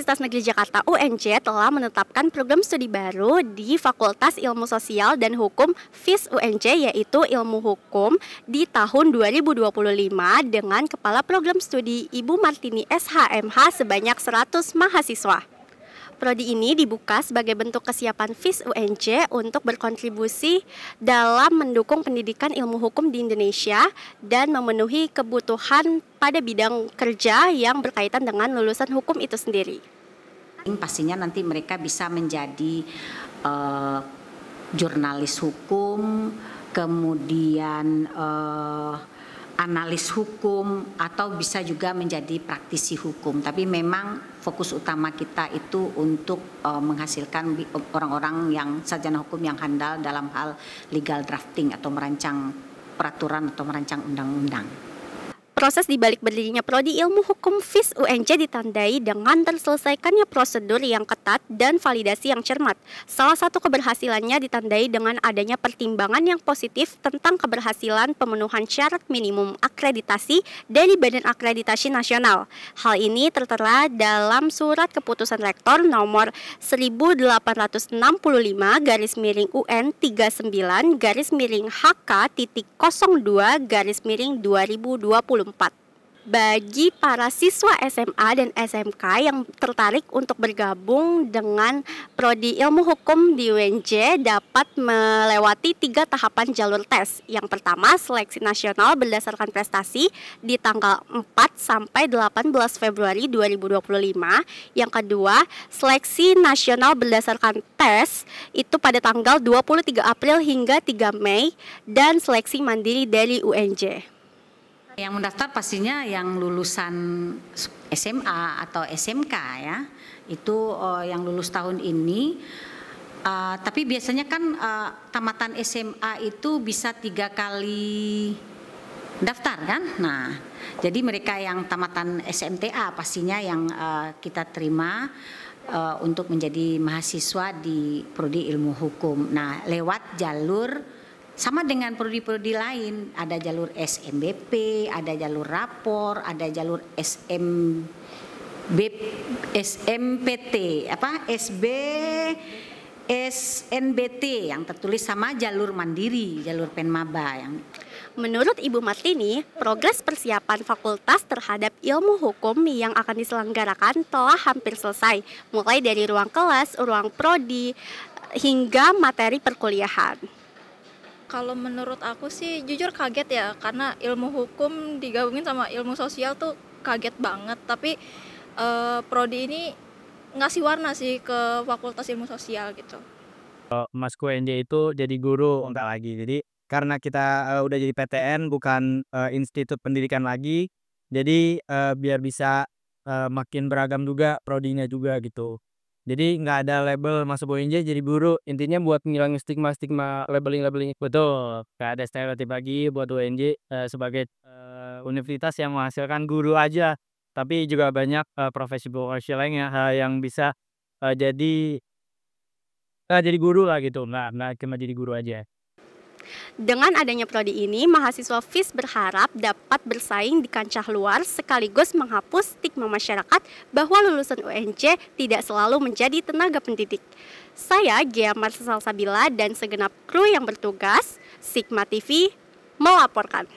Universitas Negeri Jakarta UNJ telah menetapkan program studi baru di Fakultas Ilmu Sosial dan Hukum FIS UNJ, yaitu Ilmu Hukum di tahun 2025 dengan Kepala Program Studi Ibu Martini SHMH sebanyak 100 mahasiswa. Prodi ini dibuka sebagai bentuk kesiapan FIS UNJ untuk berkontribusi dalam mendukung pendidikan ilmu hukum di Indonesia dan memenuhi kebutuhan pada bidang kerja yang berkaitan dengan lulusan hukum itu sendiri. Pastinya nanti mereka bisa menjadi jurnalis hukum, kemudian analis hukum, atau bisa juga menjadi praktisi hukum. Tapi memang fokus utama kita itu untuk menghasilkan orang-orang yang sarjana hukum yang handal dalam hal legal drafting atau merancang peraturan atau merancang undang-undang. Proses dibalik berdirinya Prodi Ilmu Hukum FIS UNJ ditandai dengan terselesaikannya prosedur yang ketat dan validasi yang cermat. Salah satu keberhasilannya ditandai dengan adanya pertimbangan yang positif tentang keberhasilan pemenuhan syarat minimum akreditasi dari Badan Akreditasi Nasional. Hal ini tertera dalam Surat Keputusan Rektor nomor 1865/UN 39-HK.02/2024. Bagi para siswa SMA dan SMK yang tertarik untuk bergabung dengan Prodi Ilmu Hukum di UNJ dapat melewati 3 tahapan jalur tes. Yang pertama, seleksi nasional berdasarkan prestasi di tanggal 4 sampai 18 Februari 2025. Yang kedua, seleksi nasional berdasarkan tes itu pada tanggal 23 April hingga 3 Mei dan seleksi mandiri dari UNJ. Yang mendaftar pastinya yang lulusan SMA atau SMK ya, itu yang lulus tahun ini. Tapi biasanya kan tamatan SMA itu bisa 3 kali daftar kan. Nah, jadi mereka yang tamatan SMTA pastinya yang kita terima untuk menjadi mahasiswa di Prodi Ilmu Hukum. Nah, lewat jalur sama dengan prodi-prodi lain, ada jalur SMBP, ada jalur rapor, ada jalur SMPT, SNBT yang tertulis, sama jalur mandiri, jalur Penmaba yang. Menurut Ibu Martini, progres persiapan fakultas terhadap ilmu hukum yang akan diselenggarakan telah hampir selesai, mulai dari ruang kelas, ruang prodi, hingga materi perkuliahan. Kalau menurut aku sih jujur kaget ya, karena ilmu hukum digabungin sama ilmu sosial tuh kaget banget. Tapi prodi ini ngasih warna sih ke Fakultas Ilmu Sosial gitu. Masku UNJ itu jadi guru enggak lagi. Jadi karena kita udah jadi PTN bukan institut pendidikan lagi, jadi biar bisa makin beragam juga prodinya juga gitu. Jadi nggak ada label masuk UNJ jadi guru, intinya buat ngilangin stigma labeling. Betul, nggak ada stereotip lagi buat UNJ sebagai universitas yang menghasilkan guru aja, tapi juga banyak profesi lainnya yang bisa jadi guru lah gitu, nggak cuma jadi guru aja. Dengan adanya prodi ini, mahasiswa FIS berharap dapat bersaing di kancah luar sekaligus menghapus stigma masyarakat bahwa lulusan UNJ tidak selalu menjadi tenaga pendidik. Saya, Gia Marsal Sabila, dan segenap kru yang bertugas, Sigma TV, melaporkan.